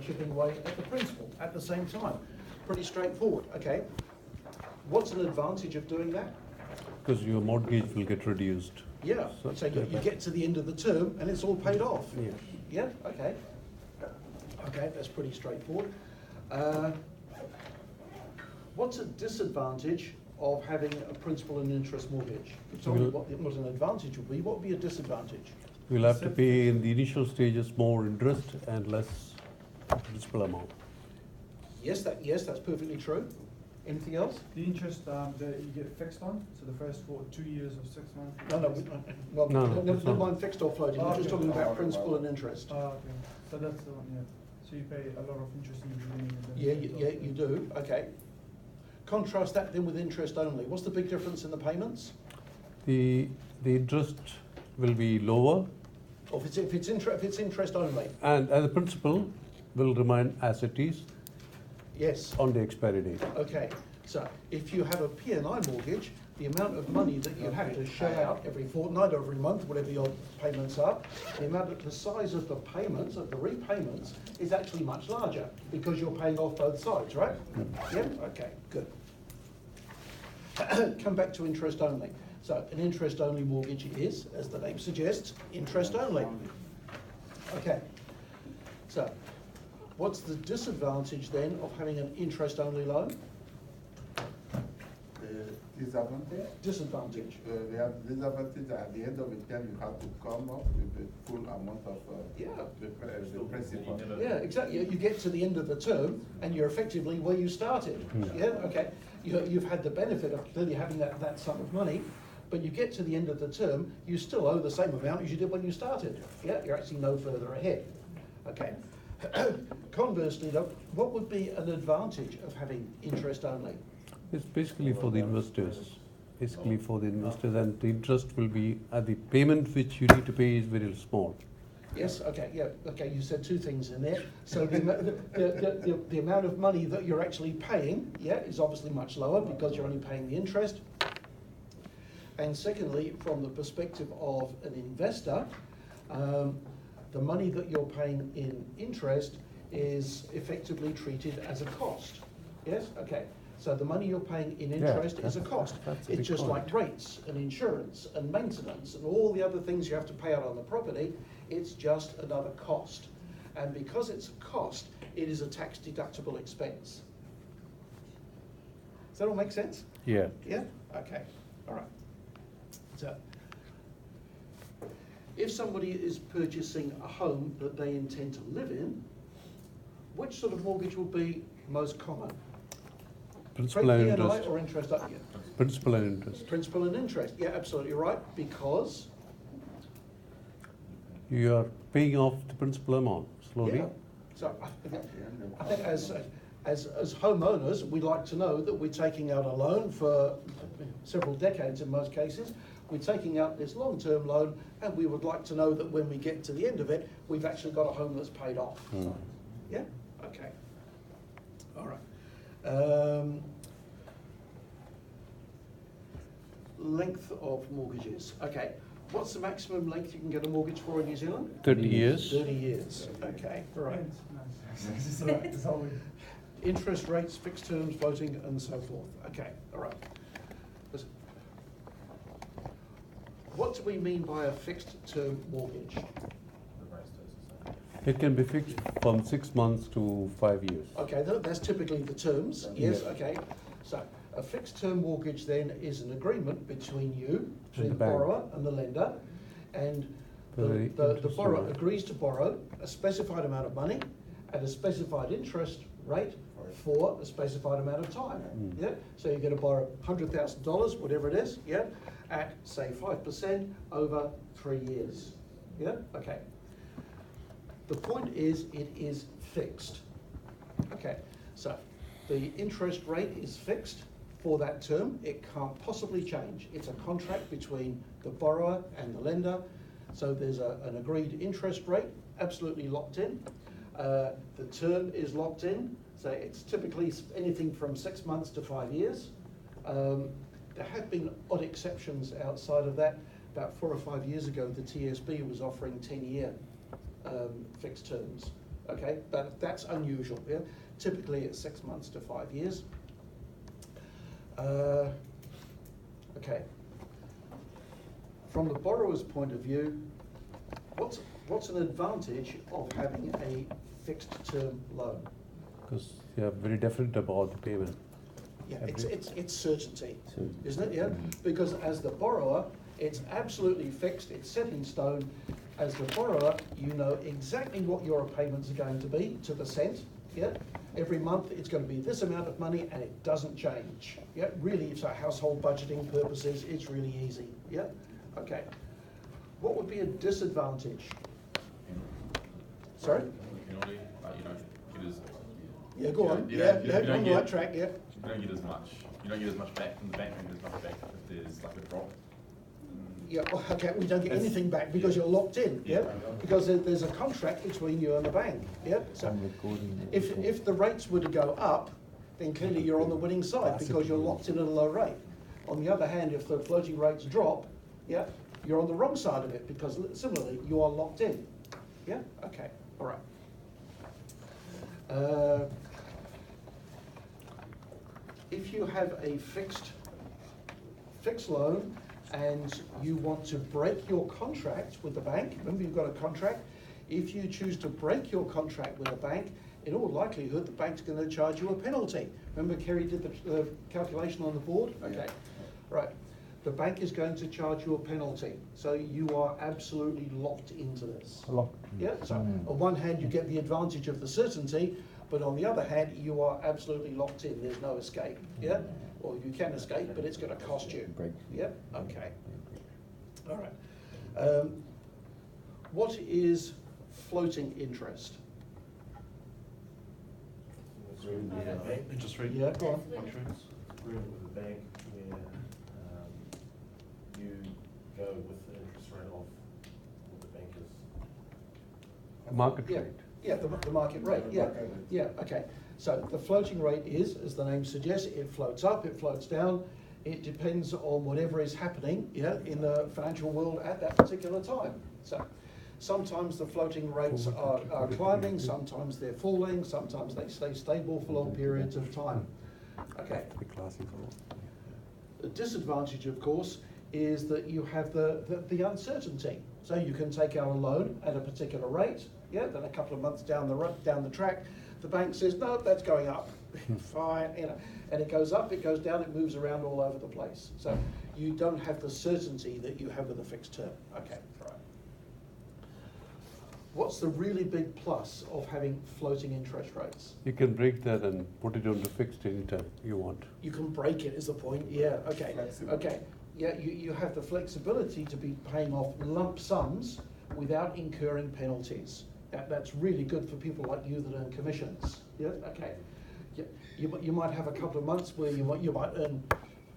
chipping away at the principal at the same time. Pretty straightforward, okay. What's an advantage of doing that? Because your mortgage will get reduced. Yeah, so you get to the end of the term and it's all paid off. Yeah. Yeah, okay. Okay, that's pretty straightforward. What's a disadvantage of having a principal and interest mortgage? Tell me what an advantage would be. What would be a disadvantage? You'll have to pay in the initial stages more interest and less principal amount. Yes, that's perfectly true. Anything else? The interest that you get fixed on, so the first 2 years or 6 months? No, that's never not. mind fixed or floating. We're just talking about principal and interest. Okay. So that's the one, yeah. So you pay a lot of interest in the beginning. And then Yeah, you do. Okay. Contrast that then with interest only. What's the big difference in the payments? The interest will be lower Or if it's interest only? and the principal will remain as it is Yes. on the expiry date. Okay. So if you have a P&I mortgage, the amount of money that you have to shell out every fortnight or every month, whatever your payments are, the size of the payments, of the repayments, is actually much larger because you're paying off both sides, right? Yeah? Okay, good. Come back to interest only. So an interest only mortgage is, as the name suggests, interest only. Okay. So what's the disadvantage then of having an interest only loan? Disadvantage? Disadvantage. We have disadvantage at the end of the term, you have to come up with the full amount of the principal. Yeah, exactly. You get to the end of the term and you're effectively where you started. Yeah, okay. You've had the benefit of clearly having that sum of money, but you get to the end of the term, you still owe the same amount as you did when you started. Yeah, you're actually no further ahead. Okay. Conversely, though, what would be an advantage of having interest only? It's basically for the investors. And the interest will be, the payment which you need to pay is very small. Yes, okay, yeah, okay, you said two things in there. So the amount of money that you're actually paying, yeah, is obviously much lower because you're only paying the interest. And secondly, from the perspective of an investor, the money that you're paying in interest is effectively treated as a cost. Yes, okay. So the money you're paying in interest is a cost. That's a It's big just point. like rates and insurance and maintenance and all the other things you have to pay out on the property. It's just another cost. And because it's a cost, it is a tax deductible expense. Does that all make sense? Yeah. Yeah? Okay. All right. So, if somebody is purchasing a home that they intend to live in, which sort of mortgage will be most common? Principal and P&I interest. or interest? Yeah. Principal and interest. Principal and interest. Yeah, absolutely right. Because You are paying off the principal amount slowly. yeah. So I think as homeowners, we like to know that we're taking out a loan for several decades in most cases. We're taking out this long-term loan, and we would like to know that when we get to the end of it, we've actually got a home that's paid off. Yeah? Okay. All right. Length of mortgages. Okay. What's the maximum length you can get a mortgage for in New Zealand? 30 years. 30 years. Okay. All right. Nice. It's always. Interest rates, fixed terms, floating, and so forth. Okay. All right. What do we mean by a fixed term mortgage? It can be fixed from 6 months to 5 years. Okay, that's typically the terms. Yes, okay. So a fixed term mortgage then is an agreement between And the the bank. borrower and the lender, and Very the interesting. borrower agrees to borrow a specified amount of money at a specified interest rate for a specified amount of time. Yeah, so you're going to borrow $100,000, whatever it is, yeah, at say 5% over 3 years. Yeah, okay. The point is, it is fixed. Okay, so the interest rate is fixed for that term. It can't possibly change. It's a contract between the borrower and the lender. So there's an agreed interest rate, absolutely locked in. The term is locked in. So it's typically anything from 6 months to 5 years. There have been odd exceptions outside of that. About 4 or 5 years ago, the TSB was offering 10-year fixed terms. okay, but that's unusual, yeah? Typically it's 6 months to 5 years. Okay. From the borrower's point of view, what's an advantage of having a fixed term loan? Because you are very definite about the payment. Yeah, it's certainty, isn't it? Yeah, because as the borrower, it's absolutely fixed, it's set in stone. As the borrower, you know exactly what your payments are going to be to the cent. Yeah, every month it's going to be this amount of money, and it doesn't change. Yeah, really, for household budgeting purposes, it's really easy. Yeah, okay. What would be a disadvantage? Sorry? Penalty, you don't get as. Yeah, go on. You Yeah, don't- you yeah, don't on the get- right track. Yeah. You don't get as much. You don't get as much back from the bank. You don't get as much back if there's like a drop. Yeah, well, okay, we don't get It's- anything back because yeah. you're locked in, yeah? Yeah. Because there's a contract between you and the bank, yeah? So if the rates were to go up, then clearly you're on the winning side because you're locked in at a low rate. On the other hand, if the floating rates drop, yeah, you're on the wrong side of it because similarly, you are locked in. Yeah, okay, all right. If you have a fixed loan and you want to break your contract with the bank, remember you've got a contract, if you choose to break your contract with a bank, in all likelihood the bank's going to charge you a penalty. Remember Kerry did the calculation on the board? Okay, right. The bank is going to charge you a penalty, so you are absolutely locked into this. Yeah, so on one hand you get the advantage of the certainty, but on the other hand you are absolutely locked in, there's no escape, yeah? Or you can escape, but it's going to cost you. Yeah, okay. All right. What is floating interest? Interest rate. Yeah, go on. Fluctuates. Agreement with the bank where you go with the interest rate of what the bank is. Market Yeah, rate. yeah, the market rate, yeah, yeah, okay. So the floating rate is, as the name suggests, it floats up, it floats down. It depends on whatever is happening, yeah, in the financial world at that particular time. So sometimes the floating rates are climbing, sometimes they're falling, sometimes they stay stable for long periods of time. Okay. The classes The disadvantage, of course, is that you have the uncertainty. So you can take out a loan at a particular rate, yeah, then a couple of months down the track, the bank says, no, that's going up. Fine, you know, and it goes up, it goes down, it moves around all over the place. So you don't have the certainty that you have with a fixed term. Okay, right. What's the really big plus of having floating interest rates? You can break that and put it on the fixed anytime you want. You can break it is the point, yeah, okay. Flexible. Okay, yeah, you have the flexibility to be paying off lump sums without incurring penalties. That's really good for people like you that earn commissions, yeah, okay. You might have a couple of months where you might earn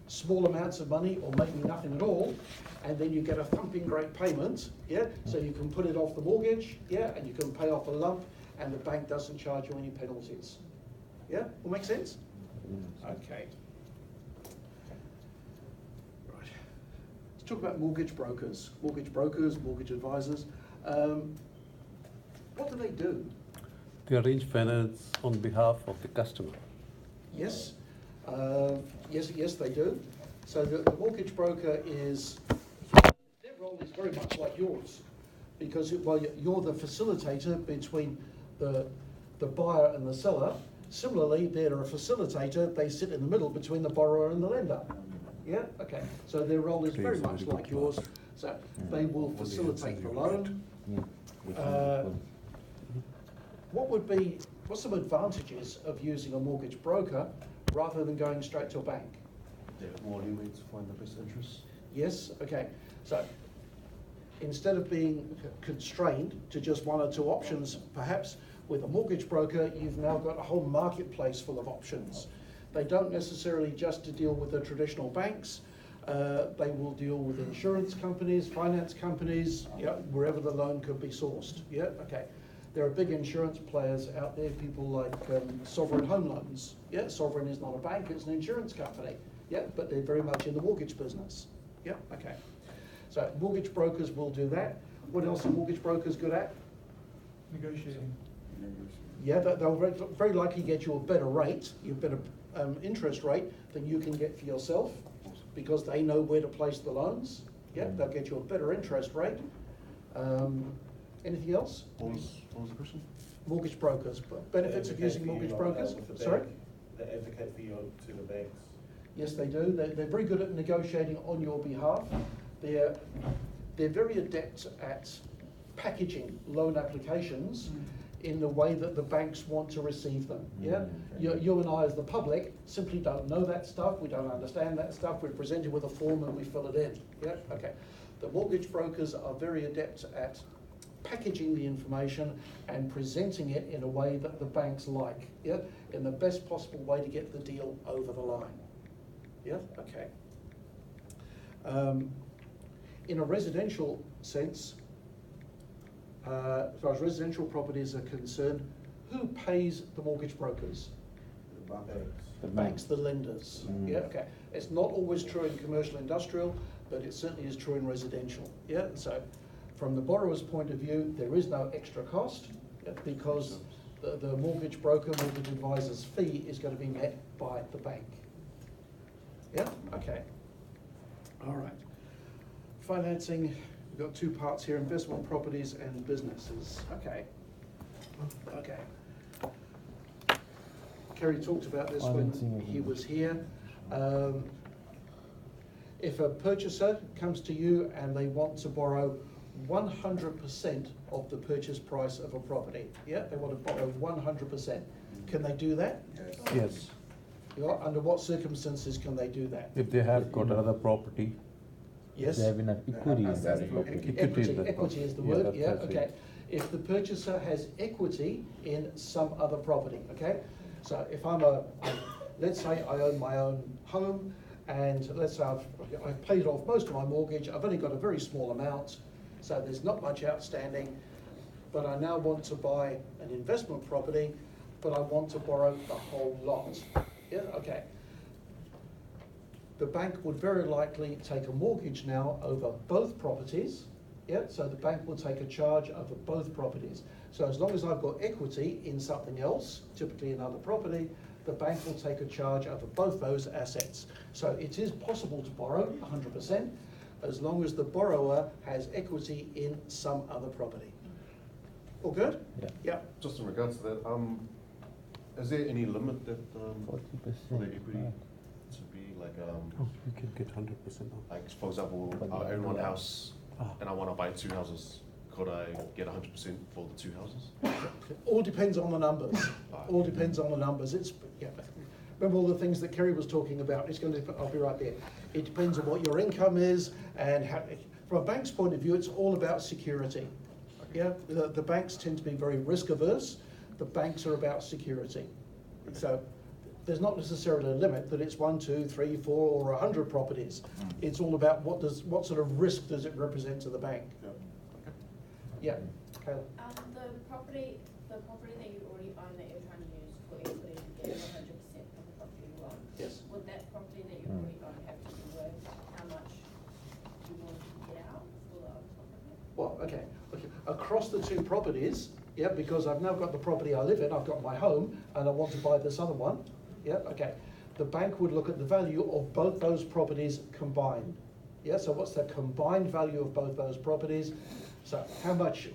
small amounts of money or maybe nothing at all, and then you get a thumping great payment, yeah, so you can put it off the mortgage, yeah, and you can pay off a lump, and the bank doesn't charge you any penalties. Yeah, all make sense? Okay. Right. Let's talk about mortgage brokers, mortgage advisors. What do they do? They arrange finance on behalf of the customer. Yes, yes, they do. So the mortgage broker is, their role is very much like yours, because you're the facilitator between the buyer and the seller. Similarly, they're a facilitator. They sit in the middle between the borrower and the lender. Yeah, okay. So their role is very much like yours. So they will facilitate the loan. What's some advantages of using a mortgage broker rather than going straight to a bank? More leeway to find the best interest. Yes, okay. So instead of being constrained to just one or two options, perhaps with a mortgage broker, you've now got a whole marketplace full of options. They don't necessarily just to deal with the traditional banks. They will deal with insurance companies, finance companies, yeah, wherever the loan could be sourced. Yeah, okay. There are big insurance players out there, people like Sovereign Home Loans. Yeah, Sovereign is not a bank, it's an insurance company. Yeah, but they're very much in the mortgage business. Yeah, okay. So mortgage brokers will do that. What else are mortgage brokers good at? Negotiating. Yeah, they'll very likely get you a better rate, a better interest rate than you can get for yourself, because they know where to place the loans. Yeah, they'll get you a better interest rate. Anything else? What was the question? Mortgage brokers, benefits of using mortgage brokers? Sorry? They advocate for you to the banks. Yes, they do. They're very good at negotiating on your behalf. They're very adept at packaging loan applications in the way that the banks want to receive them. Yeah, you and I as the public simply don't know that stuff. We don't understand that stuff. We're presented with a form and we fill it in. Yeah, okay. The mortgage brokers are very adept at packaging the information and presenting it in a way that the banks like. Yeah, in the best possible way to get the deal over the line. Yeah, okay. In a residential sense, as far as residential properties are concerned, who pays the mortgage brokers? The banks. The banks, the lenders. Yeah, okay. It's not always true in commercial industrial, but it certainly is true in residential. Yeah, so from the borrower's point of view, there is no extra cost because the mortgage broker, mortgage advisor's fee is going to be met by the bank. Yeah, okay. All right. Financing, we've got two parts here, investment properties and businesses. Okay. Okay. Kerry talked about this when he was here. If a purchaser comes to you and they want to borrow 100% of the purchase price of a property, yeah, they want to borrow 100%, can they do that? Yes. Under what circumstances can they do that? If they have got another property. Yes? They have enough equity in that property. Equity is the word, yeah, that's it. okay. If the purchaser has equity in some other property, okay? So if let's say I own my own home, and let's say I've paid off most of my mortgage, I've only got a very small amount, so there's not much outstanding, but I now want to buy an investment property, but I want to borrow the whole lot. Yeah, okay. The bank would very likely take a mortgage now over both properties. Yeah, so the bank will take a charge over both properties. So as long as I've got equity in something else, typically another property, the bank will take a charge over both those assets. So it is possible to borrow 100% as long as the borrower has equity in some other property. All good? Yeah. Yeah. Just in regards to that, is there any limit that, for the 40%. equity to be like, Oh, you can get 100% off. like for example, But I own one yeah. house and I want to buy two houses. Could I get 100% for the two houses? All depends on the numbers. All depends on the numbers. It's, yeah. Remember all the things that Kerry was talking about? It's going to, I'll be right there. It depends on what your income is and how, from a bank's point of view, it's all about security. Yeah, the banks tend to be very risk averse. The banks are about security. So there's not necessarily a limit that it's 1, 2, 3, 4, or 100 properties. It's all about what sort of risk does it represent to the bank. Yeah, Kayla. The property that you already own that you're trying to use for equity to get 100% of the property you own. Yes. Would that property that you already own have to be worth how much you want to get out for the other property? Well, okay. Across the two properties, yeah, because I've now got the property I live in, I've got my home, and I want to buy this other one. Yeah, okay. The bank would look at the value of both those properties combined. Yeah, so what's the combined value of both those properties? So how much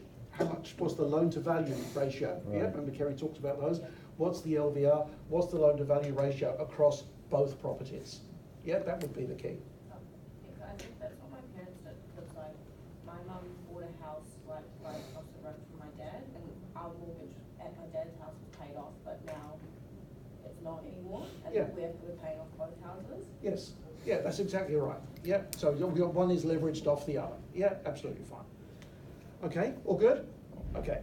was the loan to value ratio? Right. Yeah, remember Kerry talked about those. What's the LVR? What's the loan to value ratio across both properties? Yeah, that would be the key. Yeah, I think that's what my parents did, because like my mum bought a house right across the road from my dad, and our mortgage at my dad's house was paid off, but now it's not anymore, and Yeah. we're paying off both houses. Yes, yeah, that's exactly right. Yeah, so you've got one is leveraged off the other. Yeah, absolutely fine. Okay, all good? Okay.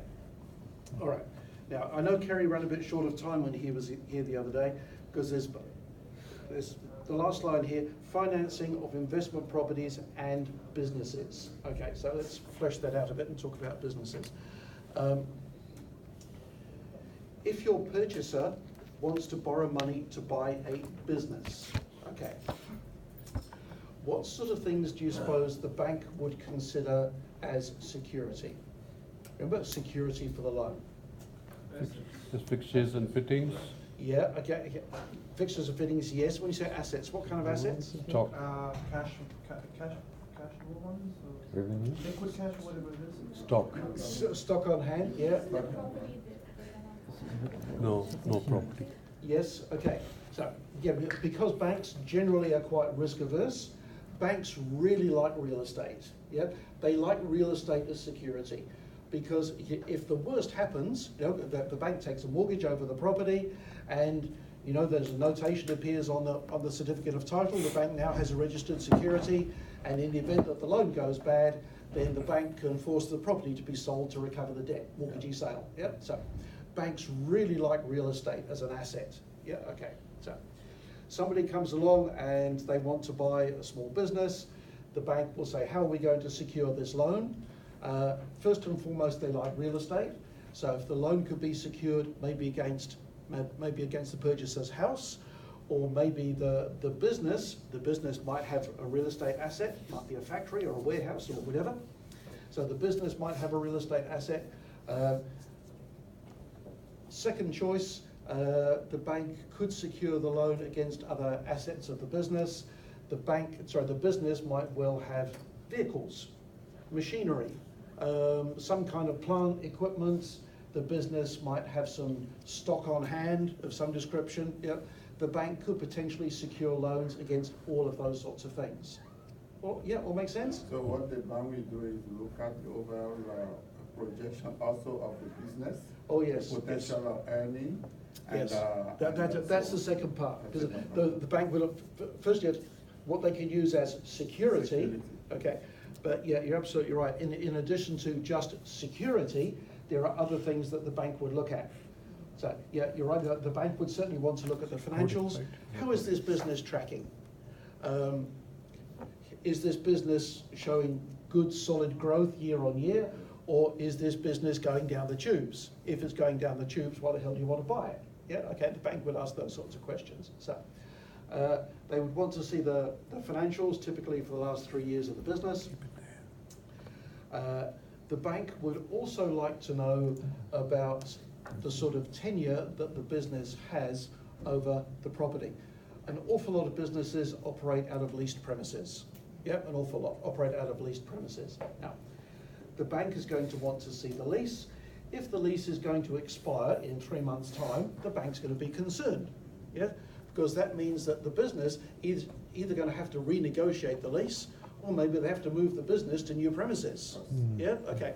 All right. Now, I know Kerry ran a bit short of time when he was here the other day, because there's the last line here, financing of investment properties and businesses. Okay, so let's flesh that out a bit and talk about businesses. If your purchaser wants to borrow money to buy a business, okay, what sort of things do you suppose the bank would consider as security? Remember, security for the loan. Just fixtures and fittings, Yeah, okay. Fixtures and fittings, yes. When you say assets, what kind of assets? stock. Cash ones, or Revenue? liquid cash, or whatever it is. Stock, Stock on hand, yeah. no property. Yes, okay. So, yeah, because banks generally are quite risk averse, banks really like real estate, yeah? They like real estate as security, because if the worst happens, you know, the bank takes a mortgage over the property, and, you know, there's a notation appears on the certificate of title, the bank now has a registered security, and in the event that the loan goes bad, then the bank can force the property to be sold to recover the debt, mortgagee sale, yeah? So, banks really like real estate as an asset, yeah, okay. So, somebody comes along and they want to buy a small business, the bank will say, how are we going to secure this loan? First and foremost, they like real estate. So if the loan could be secured maybe against the purchaser's house, or maybe the business might have a real estate asset, might be a factory or a warehouse or whatever. So the business might have a real estate asset. Second choice, the bank could secure the loan against other assets of the business. The business might well have vehicles, machinery, some kind of plant equipment. The business might have some stock on hand of some description. Yeah. The bank could potentially secure loans against all of those sorts of things. Well, yeah, all makes sense? So what the bank will do is look at the overall projection also of the business. Oh, yes. Potential of earning. Yes, And, that's the second part, because the bank will, first yet, what they can use as security, okay, but yeah, you're absolutely right. In addition to just security, there are other things that the bank would look at. So yeah, you're right, the bank would certainly want to look at the financials. How is this business tracking? Is this business showing good solid growth year on year, or is this business going down the tubes? If it's going down the tubes, why the hell do you want to buy it? Yeah, okay, the bank would ask those sorts of questions. So they would want to see the financials, typically for the last 3 years of the business. The bank would also like to know about the sort of tenure that the business has over the property. An awful lot of businesses operate out of leased premises. Yeah, an awful lot operate out of leased premises. Now, the bank is going to want to see the lease. If the lease is going to expire in 3 months' time, the bank's going to be concerned, yeah? Because that means that the business is either going to have to renegotiate the lease, or maybe they have to move the business to new premises, yeah? Okay.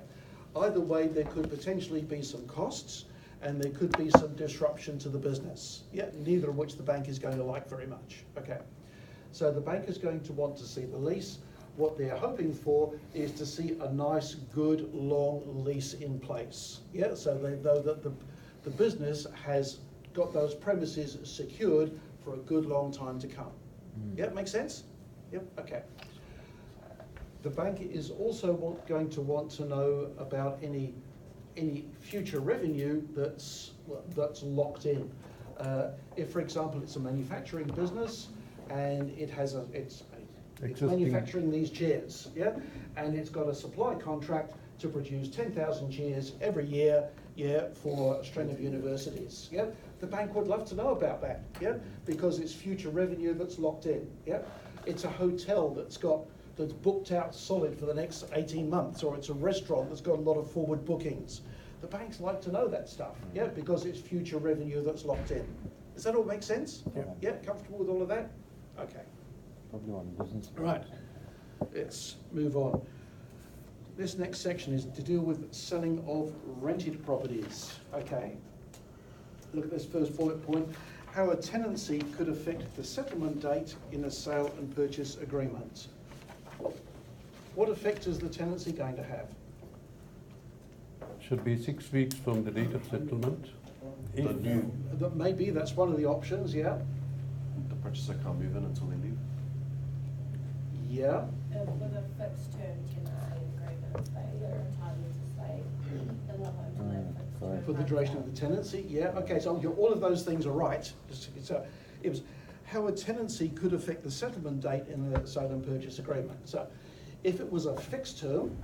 Either way, there could potentially be some costs, and there could be some disruption to the business, yeah? Neither of which the bank is going to like very much, okay? So the bank is going to want to see the lease. What they're hoping for is to see a nice, good, long lease in place. Yeah, so they know that the business has got those premises secured for a good long time to come. Yeah, make sense? Yep, okay. The bank is also going to want to know about any future revenue that's locked in. If, for example, it's a manufacturing business and it's manufacturing these chairs, yeah, and it's got a supply contract to produce 10,000 chairs every year, yeah, for a string of universities, yeah. The bank would love to know about that, yeah, because it's future revenue that's locked in, yeah. It's a hotel that's booked out solid for the next 18 months, or it's a restaurant that's got a lot of forward bookings. The banks like to know that stuff, yeah, because it's future revenue that's locked in. Does that all make sense? Yeah. Yeah, comfortable with all of that? Okay. Probably on business. Right, let's move on. This next section is to deal with selling of rented properties. Okay, look at this first bullet point. How a tenancy could affect the settlement date in a sale and purchase agreement. What effect is the tenancy going to have? Should be 6 weeks from the date of settlement. Maybe that's one of the options, yeah. The purchaser can't move in until they leave. Yeah, With a fixed term tenancy agreement, they are entitled to stay in the home for that fixed term. for the duration of the tenancy, yeah. Okay, so all of those things are right. So it was how a tenancy could affect the settlement date in the sale and purchase agreement. So if it was a fixed term,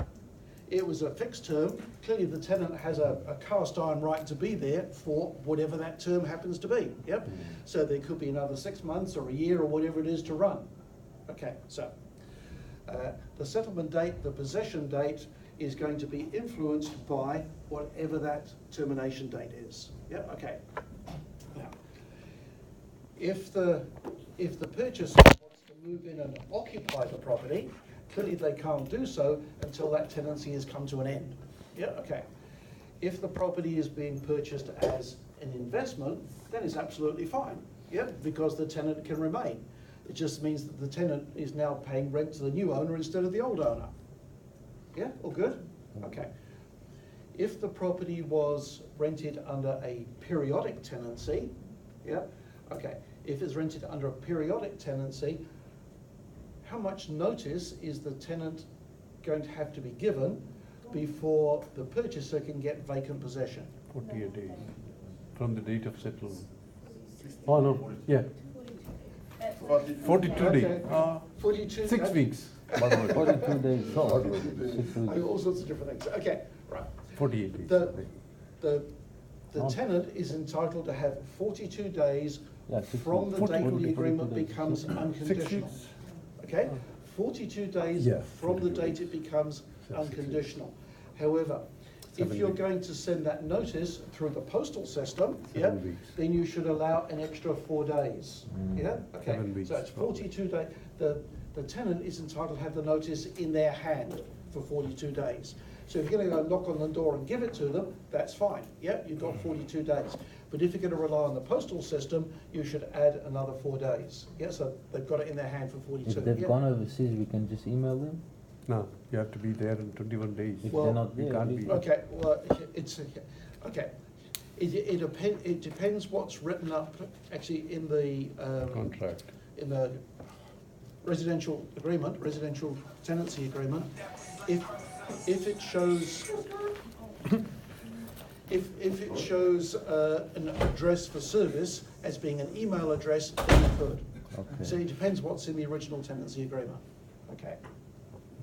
it was a fixed term, clearly the tenant has a cast iron right to be there for whatever that term happens to be, yep? So there could be another 6 months or a year or whatever it is to run. Okay, so the settlement date, the possession date is going to be influenced by whatever that termination date is. Yeah, okay. Now, if the purchaser wants to move in and occupy the property, clearly they can't do so until that tenancy has come to an end. Yeah, okay. If the property is being purchased as an investment, then it's absolutely fine. Yeah, because the tenant can remain. It just means that the tenant is now paying rent to the new owner instead of the old owner. Yeah, all good? Okay. If the property was rented under a periodic tenancy, yeah, okay. If it's rented under a periodic tenancy, how much notice is the tenant going to have to be given before the purchaser can get vacant possession? 48 days from the date of settlement. Oh, no, yeah, 42 Okay. days. 42. 6 weeks. by the way. 42 days, so 6 I weeks. all sorts of different things. Okay, right. 48 days. The Oh. tenant is entitled to have 42 days Yeah, 6 from the weeks. date 40 the agreement 42 days. becomes 6 unconditional. weeks. Okay, 42 days Yeah, from the 42 date it becomes 6 unconditional. However, if 7 you're weeks. going to send that notice through the postal system, yeah, 7 weeks. then you should allow an extra 4 days. Yeah, okay. 7 weeks, So it's probably. 42 days. The tenant is entitled to have the notice in their hand for 42 days. So if you're going to go knock on the door and give it to them, that's fine. Yeah, you've got 42 days. But if you're going to rely on the postal system, you should add another 4 days. Yeah, so they've got it in their hand for 42. If they've yeah. gone overseas, we can just email them. No, you have to be there in 21 days. If Well, they're not you there, can't we- be. Okay, well, it's, okay. It depends what's written up actually in the, Contract. in the residential agreement, residential tenancy agreement. If it shows, if it shows an address for service as being an email address, then you could. Okay. So it depends what's in the original tenancy agreement. Okay,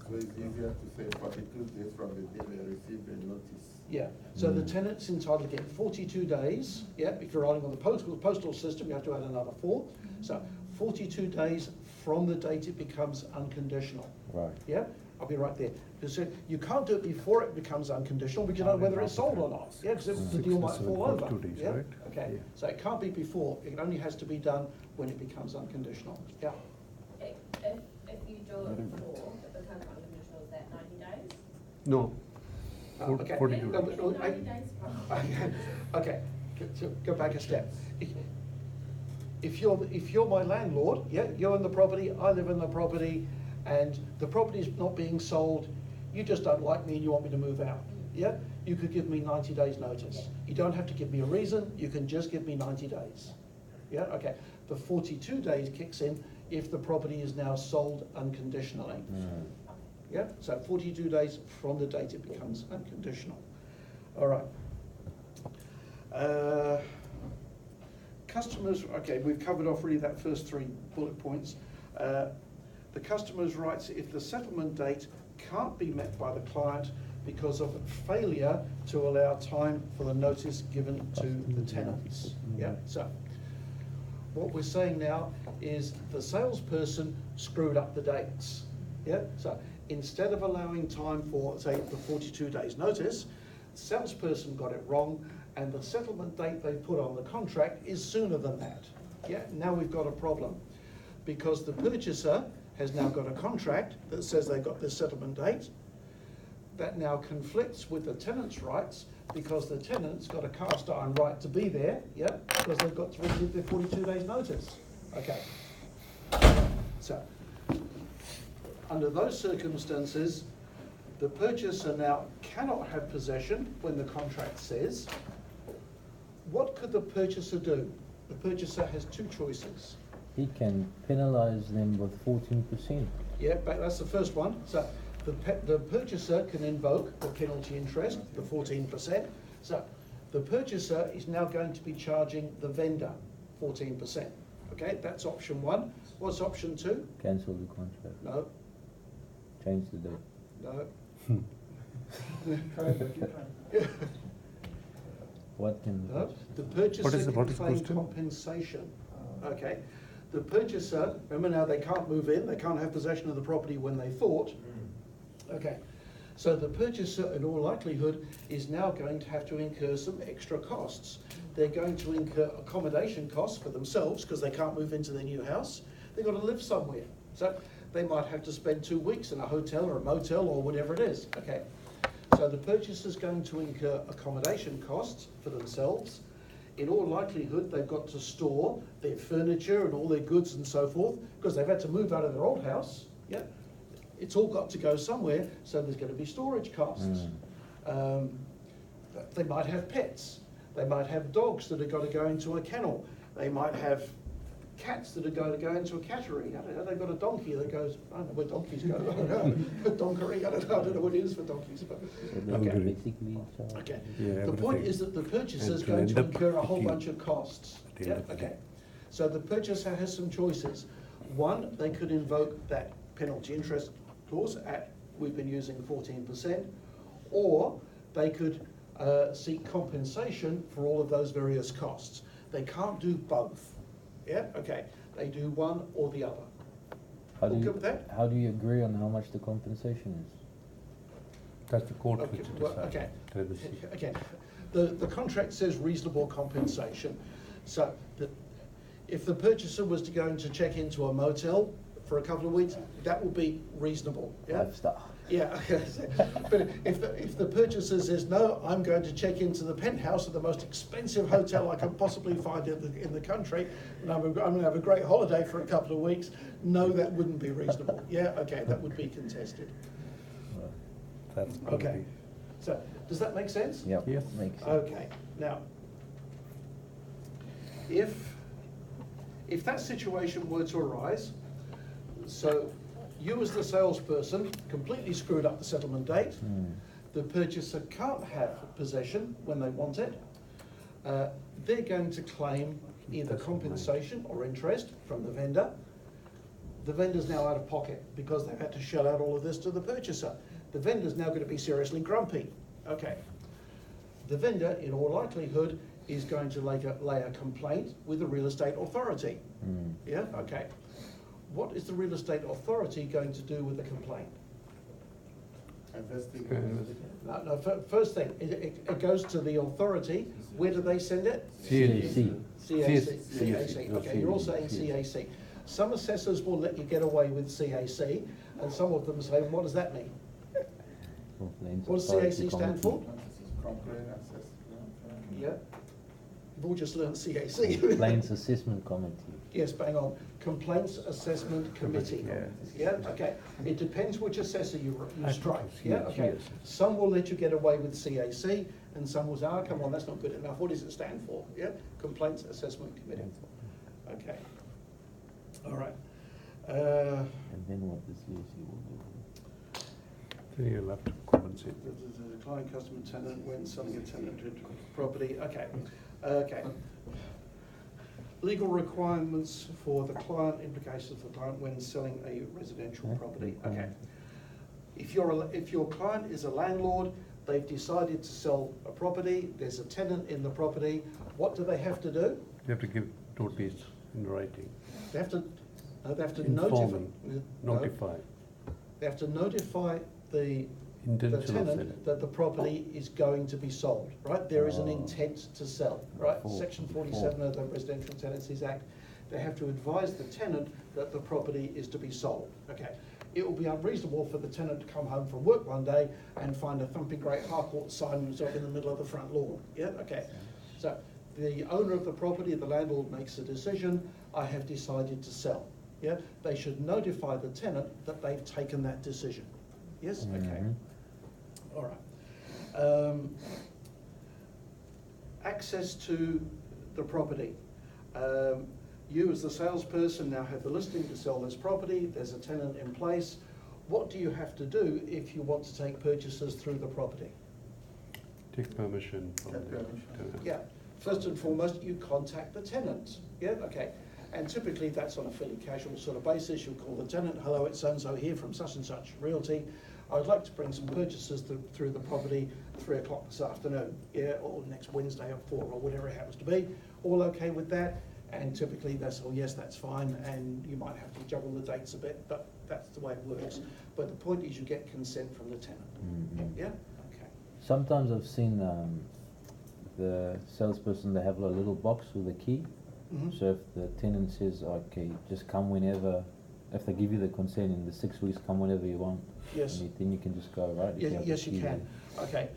So it's easier to say 42 days from the day they receive the notice. yeah. So the tenant's entitled to get 42 days, yeah, if you're relying on the postal system, you have to add another 4. So 42 days from the date it becomes unconditional. Right. Yeah, I'll be right there. Because you can't do it before it becomes unconditional, because you don't know whether it's sold or not. Yeah, because the deal might 6 to fall 7, over. 42 days, Yeah? right? Okay, Yeah. so it can't be before, it only has to be done when it becomes unconditional. Yeah, If you do it before, it becomes unconditional, is that 90 days? No. Okay. 42 No, days. but- oh, I- 90 days from. Okay, go back a step. If you're my landlord, yeah, you own the property, I live in the property, and the property is not being sold, you just don't like me and you want me to move out, yeah? You could give me 90 days notice. You don't have to give me a reason, you can just give me 90 days. Yeah, okay. The 42 days kicks in if the property is now sold unconditionally. Yeah, so 42 days from the date it becomes unconditional. All right. Customers, okay, we've covered off really that first 3 bullet points. The customer's rights, if the settlement date can't be met by the client because of failure to allow time for the notice given to the tenants. Yeah, so what we're saying now is the salesperson screwed up the dates. Yeah, so instead of allowing time for, say, the 42 days notice, the salesperson got it wrong, and the settlement date they put on the contract is sooner than that. Yeah, now we've got a problem, because the purchaser has now got a contract that says they've got this settlement date. That now conflicts with the tenant's rights, because the tenant's got a cast iron right to be there, yeah, because they've got to receive their 42 days notice. Okay. So, under those circumstances, the purchaser now cannot have possession when the contract says. What could the purchaser do? The purchaser has 2 choices. He can penalize them with 14%. Yeah, but that's the first one. So the purchaser can invoke the penalty interest, the 14%. So the purchaser is now going to be charging the vendor 14%. Okay, that's option 1. What's option 2? Cancel the contract. No, Change the date. no. Try it, keep trying. What can the No, purchaser the do? purchaser What is the can claim question? compensation, okay? The purchaser, remember now, they can't move in, they can't have possession of the property when they thought. Okay, so the purchaser in all likelihood is now going to have to incur some extra costs. They're going to incur accommodation costs for themselves because they can't move into their new house. They've got to live somewhere. So they might have to spend 2 weeks in a hotel or a motel or whatever it is, okay? So the purchaser's going to incur accommodation costs for themselves. In all likelihood, they've got to store their furniture and all their goods and so forth, because they've had to move out of their old house, yeah? It's all got to go somewhere, so there's gonna be storage costs. They might have pets. They might have dogs that are gonna go into a kennel. They might have cats that are going to go into a cattery. I don't know, they've got a donkey that goes, I don't know where donkeys go, I don't know, donkery, I don't know what it is for donkeys, but, So they okay. basically charge. Okay, Yeah, the point everything. is that the purchaser's And to going end to up incur a whole picking bunch of costs. at the Yeah, end of the okay. day. So the purchaser has some choices. One, they could invoke that penalty interest clause at, we've been using 14%, or they could seek compensation for all of those various costs. They can't do both. Yeah, okay, they do one or the other. How do All you, good with that? how do you agree on how much the compensation is? That's the court Okay, which well, decides. okay. Privacy. Again, the contract says reasonable compensation. So if the purchaser was to go to check into a motel for a couple of weeks, that would be reasonable, yeah? 5-star. Yeah, but if the purchaser says, no, I'm going to check into the penthouse of the most expensive hotel I can possibly find in the country, and I'm going to have a great holiday for a couple of weeks, no, that wouldn't be reasonable. Yeah, okay, that would be contested. That's gonna Okay, be- so, does that make sense? Yep, Yes. makes sense. Okay, now, if that situation were to arise, so you as the salesperson completely screwed up the settlement date, the purchaser can't have possession when they want it, they're going to claim either That's right. compensation or interest from the vendor. The vendor's now out of pocket because they've had to shell out all of this to the purchaser. The vendor's now going to be seriously grumpy. Okay. The vendor, in all likelihood, is going to lay a complaint with the real estate authority. Yeah, okay. What is the real estate authority going to do with the complaint? No, first thing, it goes to the authority. Where do they send it? CAC. CAC, okay, you're all saying CAC. Some assessors will let you get away with CAC, and some of them say, what does that mean? Complaints What does Authority CAC stand Committee. for? Complaint assessment. Yeah? You've all just learned CAC. Complaints Assessment Committee. Yes, bang on. Complaints Assessment Committee. Yeah. Yeah, okay. It depends which assessor you strike. Yeah, Yes, okay. yes. Some will let you get away with CAC, and some will say, oh, come on, that's not good enough. What does it stand for? Yeah, Complaints Assessment Committee. Okay. All right. And then what the CAC will do. Then you'll have to compensate. The client, customer, tenant, when selling a tenanted property. Okay. Okay. Legal requirements for the client, implications for the client when selling a residential property. Okay. If your client is a landlord, they've decided to sell a property, there's a tenant in the property, what do they have to do? You have to give notice in writing. They have to Informing, notify. notify. They have to notify the Intention of tenant selling. that the property is going to be sold, right? There is an Oh. intent to sell, right? Before- Section before. 47 of the Residential Tenancies Act, they have to advise the tenant that the property is to be sold, okay? It will be unreasonable for the tenant to come home from work one day and find a thumping great Harcourt sign himself in the middle of the front lawn, yeah, okay? So the owner of the property, the landlord makes a decision, I have decided to sell, yeah? They should notify the tenant that they've taken that decision, yes, okay? All right. Access to the property. You as the salesperson now have the listing to sell this property, there's a tenant in place. What do you have to do if you want to take purchasers through the property? Take permission from the Get permission. tenant. Yeah, first and foremost, you contact the tenant. Yeah, okay. And typically that's on a fairly casual sort of basis. You call the tenant, hello, it's so-and-so here from such and such realty. I'd like to bring some purchasers through the property 3 o'clock this afternoon, yeah, or next Wednesday at 4, or whatever it happens to be. All okay with that? And typically that's, oh yes, that's fine, and you might have to juggle the dates a bit, but that's the way it works. But the point is you get consent from the tenant, Mhm. yeah? Okay. Sometimes I've seen the salesperson, they have a little box with a key. Mhm. So if the tenant says, okay, just come whenever, if they give you the consent in the 6 weeks, come whenever you want. Yes. Then you can just go, right? if Yes, have the yes, you key can. Okay.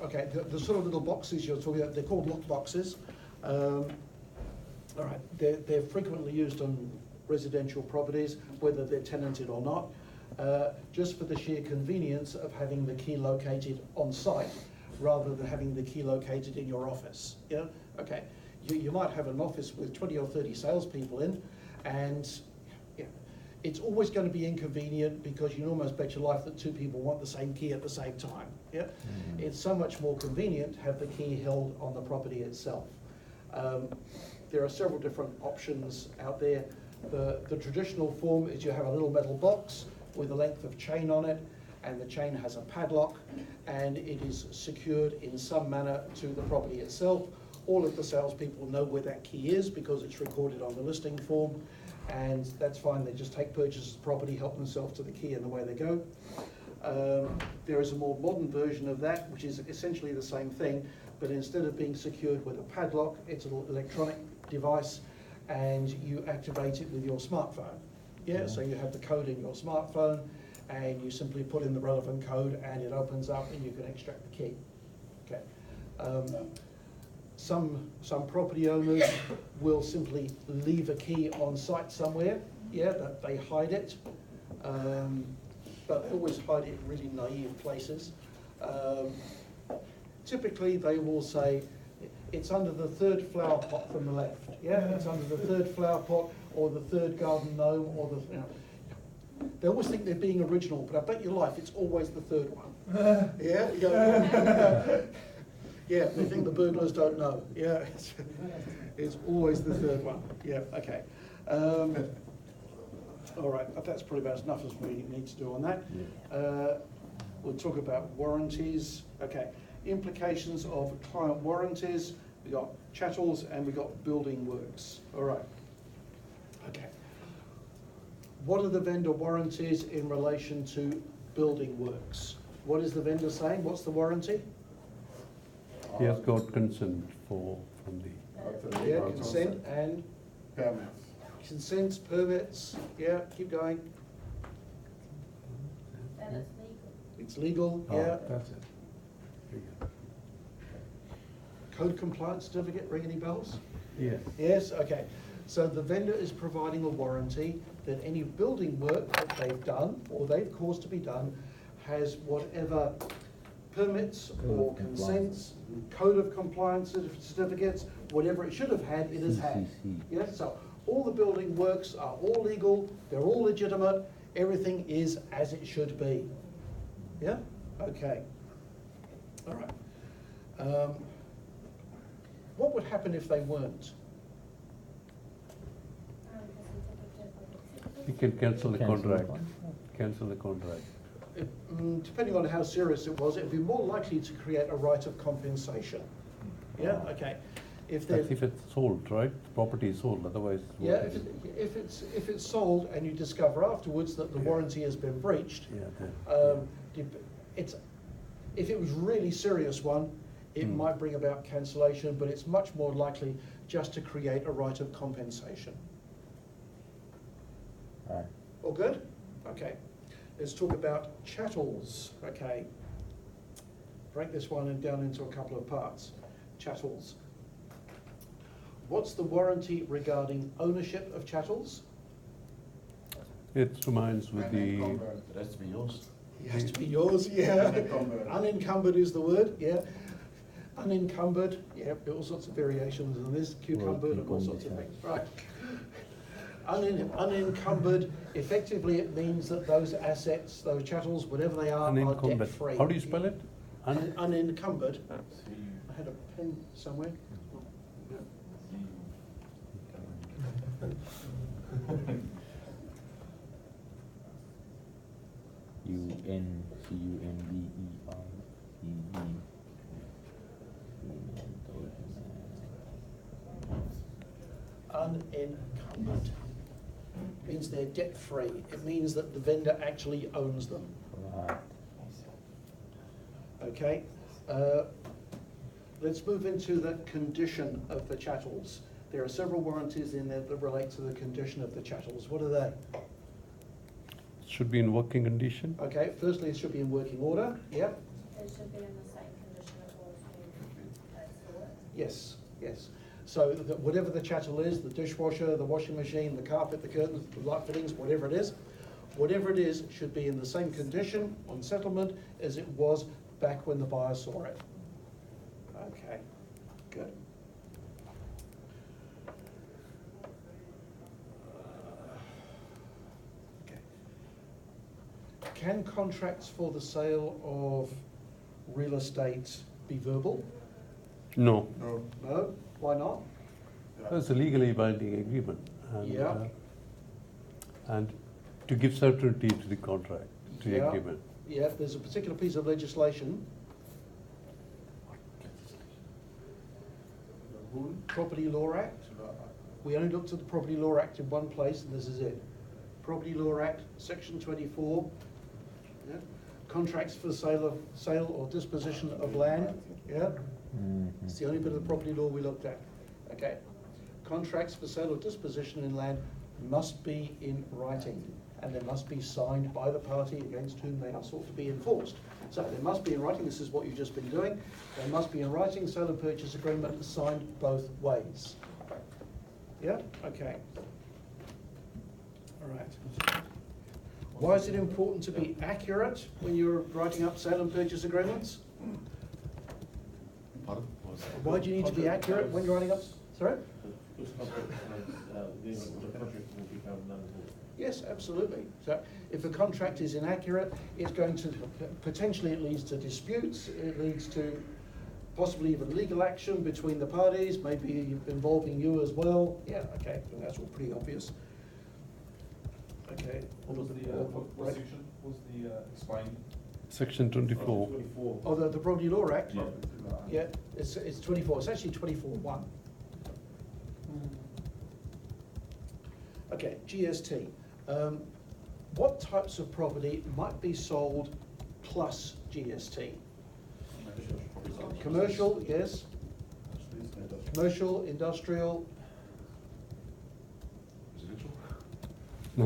Okay, the sort of little boxes you're talking about, they're called lock boxes. All right, they're frequently used on residential properties, whether they're tenanted or not, just for the sheer convenience of having the key located on site, rather than having the key located in your office. Yeah. Okay. You might have an office with 20 or 30 salespeople in, and yeah, it's always going to be inconvenient because you can almost bet your life that 2 people want the same key at the same time. Yeah, It's so much more convenient to have the key held on the property itself. There are several different options out there. The traditional form is you have a little metal box with a length of chain on it, and the chain has a padlock, and it is secured in some manner to the property itself. All of the salespeople know where that key is because it's recorded on the listing form, and that's fine. They just take purchase of the property, help themselves to the key, and away they go. There is a more modern version of that, which is essentially the same thing, but instead of being secured with a padlock, it's an electronic device, and you activate it with your smartphone. Yeah, so you have the code in your smartphone, and you simply put in the relevant code, and it opens up, and you can extract the key. Okay. Some property owners will simply leave a key on site somewhere, yeah, that they hide it, but they always hide it in really naive places. Typically, they will say, it's under the 3rd flower pot from the left, yeah, it's under the 3rd flower pot, or the 3rd garden gnome, or the, you know. They always think they're being original, but I bet your life it's always the 3rd one. Yeah, yeah. Yeah, they think the burglars don't know. Yeah, it's always the 3rd one. Yeah, okay. All right, that's probably about enough as we need to do on that. We'll talk about warranties. Okay, implications of client warranties. We got chattels and we got building works. All right. Okay. What are the vendor warranties in relation to building works? What is the vendor saying? What's the warranty? He has got consent from the, Yeah, consent and Permits. consents, permits. Yeah, keep going. And it's legal. It's legal. oh, Yeah. that's it. Code compliance certificate. Ring any bells? Yes. Yes. Okay. So the vendor is providing a warranty that any building work that they've done or they've caused to be done has whatever permits or consents, code of compliance certificates, whatever it should have had, it has had. CCC. Yeah, so all the building works are all legal, they're all legitimate, everything is as it should be. Yeah? Okay. All right. What would happen if they weren't? He can cancel the Cancel the contract. contract. Cancel the contract. Depending on how serious it was, it would be more likely to create a right of compensation. Yeah, okay. If That's they've, if it's sold, right? Property is sold, otherwise. yeah, if it's sold and you discover afterwards that the Yeah. warranty has been breached, Yeah, then, if it was really serious one, it might bring about cancellation, but it's much more likely just to create a right of compensation. Alright. All good? Okay. Let's talk about chattels. Okay. Break this one down into a couple of parts. Chattels. What's the warranty regarding ownership of chattels? It reminds with the, Unencumbered. It has to be yours. It has to be yours, yeah. Unencumbered. Unencumbered is the word, yeah. Unencumbered, yeah, all sorts of variations on this, cucumbered and all sorts of things, right. Unencumbered, effectively it means that those assets, those chattels, whatever they are unencumbered. debt-free. How do you spell it? Unencumbered. I had a pen somewhere. Unencumbered means they're debt-free. It means that the vendor actually owns them. Right. Okay? Let's move into the condition of the chattels. There are several warranties in there that relate to the condition of the chattels. What are they? Should be in working condition. Okay, firstly, it should be in working order. Yep. It should be in the same condition it was when they saw it. Yes, yes. So whatever the chattel is, the dishwasher, the washing machine, the carpet, the curtains, the light fittings, whatever it is, should be in the same condition on settlement as it was back when the buyer saw it. Okay, good. Okay. Can contracts for the sale of real estate be verbal? No, No. No? Why not? it's a legally binding agreement. And, Yeah. And to give certainty to the contract, to the Yeah. agreement. Yeah, there's a particular piece of legislation, Who? Property Law Act. We only looked at the Property Law Act in one place, and this is it. Property Law Act, Section 24. Yeah. Contracts for sale or disposition of land. Yeah. It's the only bit of the property law we looked at. Okay. Contracts for sale or disposition in land must be in writing, and they must be signed by the party against whom they are sought to be enforced. So they must be in writing. This is what you've just been doing. They must be in writing. Sale and purchase agreement signed both ways. Yeah. Okay. All right. Why is it important to be accurate when you're writing up sale and purchase agreements? Pardon? Why do you need to be accurate when you're writing up? Sorry? The contract will become null and void. Yes, absolutely. So if a contract is inaccurate, it's going to, potentially it leads to disputes, it leads to possibly even legal action between the parties, maybe involving you as well. Yeah, okay, that's all pretty obvious. Okay. What was the, what Right. section was the, explained? Section 24. 24. Oh, the Property Law Act? Yeah. Yeah, it's 24, it's actually 24(1). Okay, GST. What types of property might be sold plus GST? Commercial, yes. Commercial, industrial, Residential? No.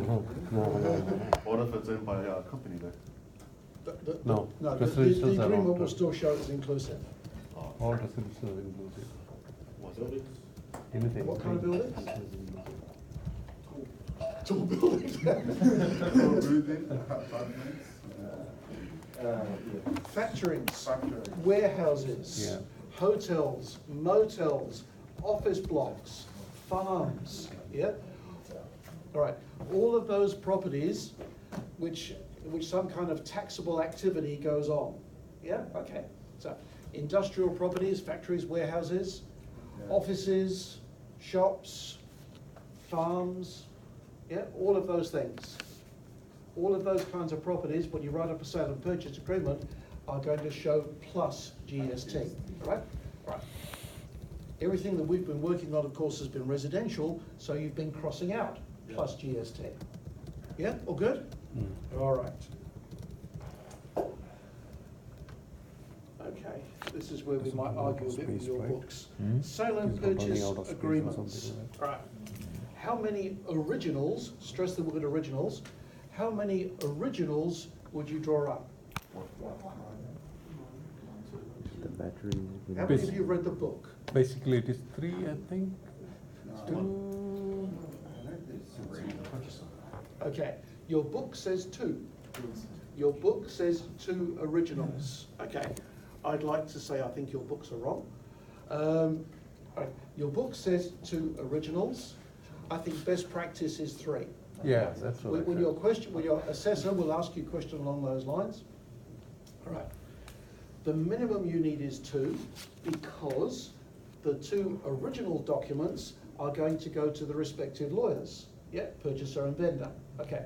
What if it's owned by a company though? No, the residentials are agreement will not. still show it's inclusive. All residential are inclusive. Buildings? Anything. What kind of buildings? is inclusive. Tall buildings. Building, apartments, Factories, factories. warehouses, Yeah. hotels, motels, office blocks, farms, yeah? All right, all of those properties which some kind of taxable activity goes on, yeah? Okay, so industrial properties, factories, warehouses, offices, shops, farms, yeah, all of those things. All of those kinds of properties, when you write up a sale and purchase agreement, are going to show plus GST, right? Right. Everything that we've been working on, of course, has been residential, so you've been crossing out plus GST. Yeah, all good? All right. Okay, this is where we Doesn't might run out argue a of bit with space, your right? books. Hmm? Sale and It's not running purchase out of space or agreements. something like Right. How many originals, stress the word originals, how many originals would you draw up? The batteries. How many of you read the book? Basically, it is 3, I think. 2. Okay, your book says 2. Your book says 2 originals. Okay, I'd like to say I think your books are wrong. Right, your book says 2 originals. I think best practice is 3. Yeah, that's what I When said. when your assessor will ask you a question along those lines. All right. The minimum you need is 2 because the 2 original documents are going to go to the respective lawyers. Yeah, purchaser and vendor. Okay.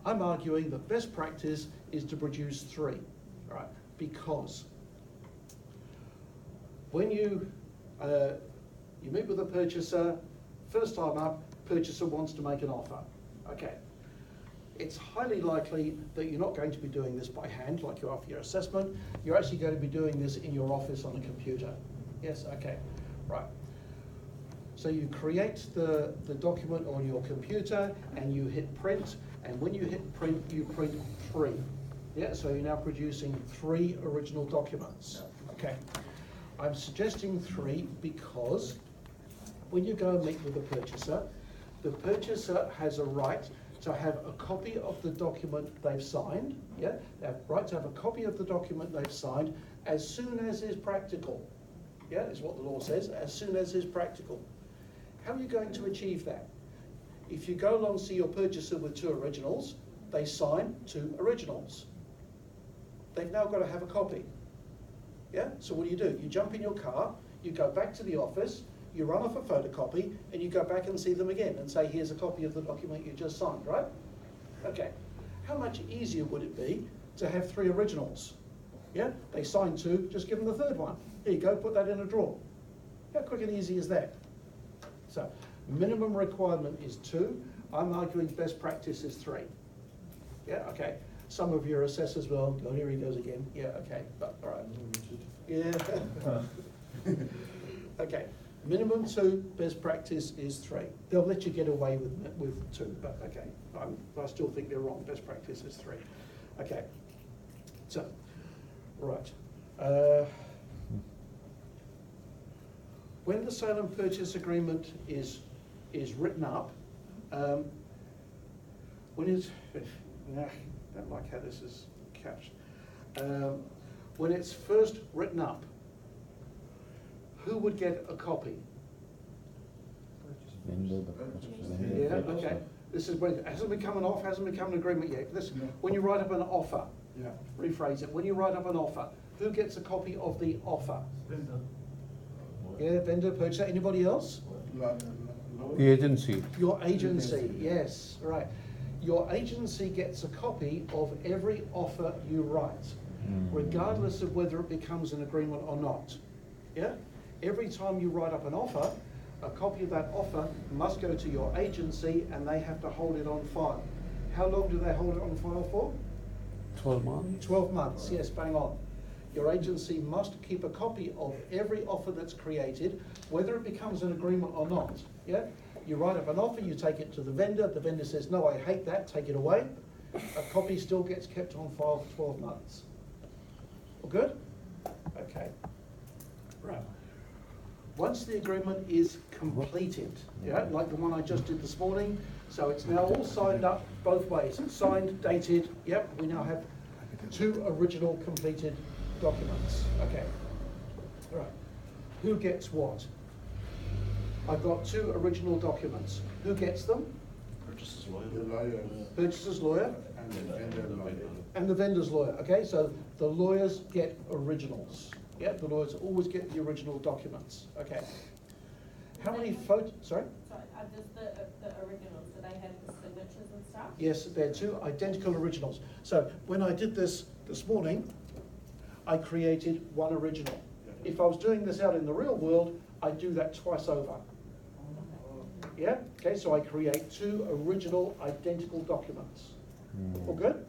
I'm arguing that best practice is to produce 3, right? Because when you meet with a purchaser, first time up, purchaser wants to make an offer. Okay. It's highly likely that you're not going to be doing this by hand like you are for your assessment. You're actually going to be doing this in your office on a computer. Yes, okay, right. So you create the document on your computer and you hit print, and when you hit print, you print 3. Yeah, so you're now producing 3 original documents. Okay. I'm suggesting 3 because when you go and meet with the purchaser has a right to have a copy of the document they've signed. Yeah, they have right to have a copy of the document they've signed as soon as is practical. Yeah, is what the law says, as soon as is practical. How are you going to achieve that? If you go along and see your purchaser with 2 originals, they sign 2 originals. They've now got to have a copy. Yeah, so what do? You jump in your car, you go back to the office, you run off a photocopy, and you go back and see them again and say, here's a copy of the document you just signed, right? Okay. How much easier would it be to have 3 originals? Yeah, they signed 2, just give them the 3rd one. Here you go, put that in a drawer. How quick and easy is that? So, minimum requirement is 2. I'm arguing best practice is 3. Yeah, okay. Some of your assessors will, oh, here he goes again. Yeah, okay, but all right. Yeah. Okay. Minimum 2, best practice is 3. They'll let you get away with 2, but okay, I still think they're wrong. Best practice is 3. Okay, so, right. When the sale and purchase agreement is written up, when it's, I don't like how this is couched. When it's first written up, who would get a copy? Yeah, okay. This is when it hasn't become an offer, hasn't become an agreement yet. Listen, when you write up an offer, rephrase it. When you write up an offer, who gets a copy of the offer? Vendor. Yeah, vendor, purchaser. Anybody else? The agency. Your agency, yes, right. Your agency gets a copy of every offer you write, regardless of whether it becomes an agreement or not. Yeah? Every time you write up an offer, a copy of that offer must go to your agency and they have to hold it on file. How long do they hold it on file for? 12 months. 12 months, yes, bang on. Your agency must keep a copy of every offer that's created, whether it becomes an agreement or not. Yeah? You write up an offer, you take it to the vendor says, no, I hate that, take it away. A copy still gets kept on file for 12 months. All good? Okay. Right. Once the agreement is completed, yeah, like the one I just did this morning, so it's now all signed up both ways. Signed, dated, yep, we now have 2 original completed documents. Okay. All right. Who gets what? I've got 2 original documents. Who gets them? Purchases lawyer. The lawyer Purchaser's lawyer and the vendor lawyer. and the vendor's lawyer. Okay, so the lawyers get originals. Yeah, the lawyers always get the original documents. Okay. How many sorry? Sorry, just the originals, do they have the signatures and stuff? Yes, they're 2 identical originals. So when I did this morning, I created 1 original. If I was doing this out in the real world, I'd do that twice over. Yeah, okay, so I create 2 original identical documents. All good?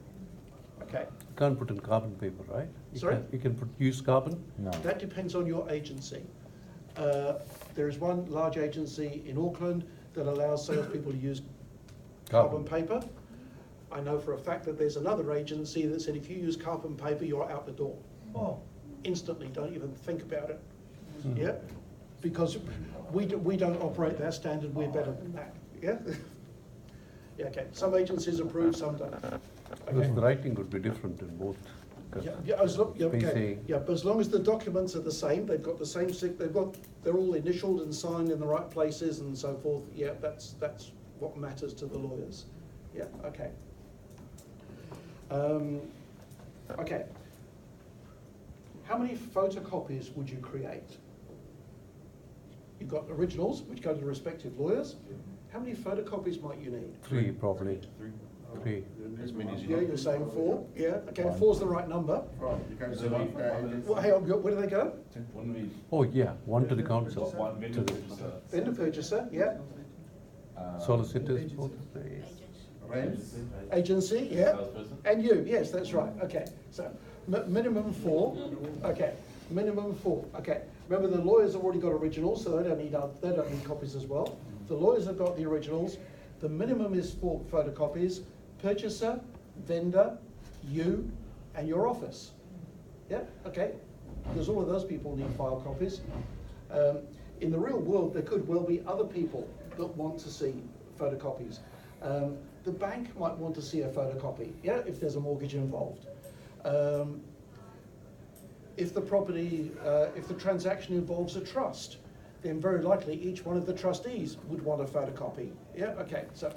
Okay. You can't put in carbon paper, right? Sorry? You can use carbon? No. That depends on your agency. There is one large agency in Auckland that allows salespeople to use carbon paper. I know for a fact that there's another agency that said if you use carbon paper, you're out the door. Oh. Instantly, don't even think about it. Yeah? Because we don't operate that standard, we're better than that. Yeah? Yeah, okay. Some agencies approve, some don't. Because Okay. the writing would be different in both. 'cause Yeah, okay. spacing. Yeah, but as long as the documents are the same, they've got the same, they're all initialed and signed in the right places and so forth, yeah, that's what matters to the lawyers. Yeah, okay. Okay. How many photocopies would you create? You've got originals, which go to the respective lawyers. How many photocopies might you need? 3 probably. 3. As many as you Yeah, need. you're saying 4, yeah, okay, 4's the right number. From, you can So say, we- Well, hang on, where do they go? Wouldn't we, Oh, yeah, 1 to the council. got one vendor To the purchaser, Vendor purchaser, yeah, solicitors, both of these. rents, agency, yeah, salesperson. and you, yes, that's right, okay. So, minimum 4, okay, minimum 4, okay. Remember, the lawyers have already got originals, so they don't need copies as well. The lawyers have got the originals. The minimum is 4 photocopies, purchaser, vendor, you, and your office. Yeah, okay, because all of those people need file copies. In the real world, there could well be other people that want to see photocopies. The bank might want to see a photocopy, yeah, if there's a mortgage involved. If the property, if the transaction involves a trust, then very likely each one of the trustees would want a photocopy. Yeah, okay, so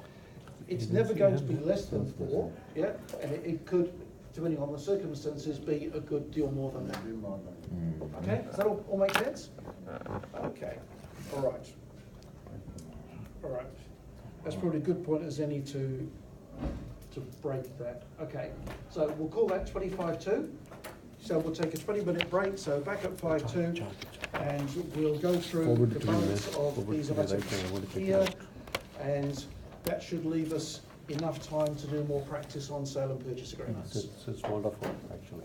it's never going to be less than 4, yeah, and it could, depending on the circumstances, be a good deal more than that. maybe more than. Okay, does that all make sense? Okay, all right. All right, that's probably a good point as any to break that. Okay, so we'll call that 25-2. So we'll take a 20-minute break, so back at 5-2, and we'll go through Forward the to balance the- of forward these to the items right, I want to check it here, out. and that should leave us enough time to do more practice on sale and purchase agreements. It's wonderful, actually.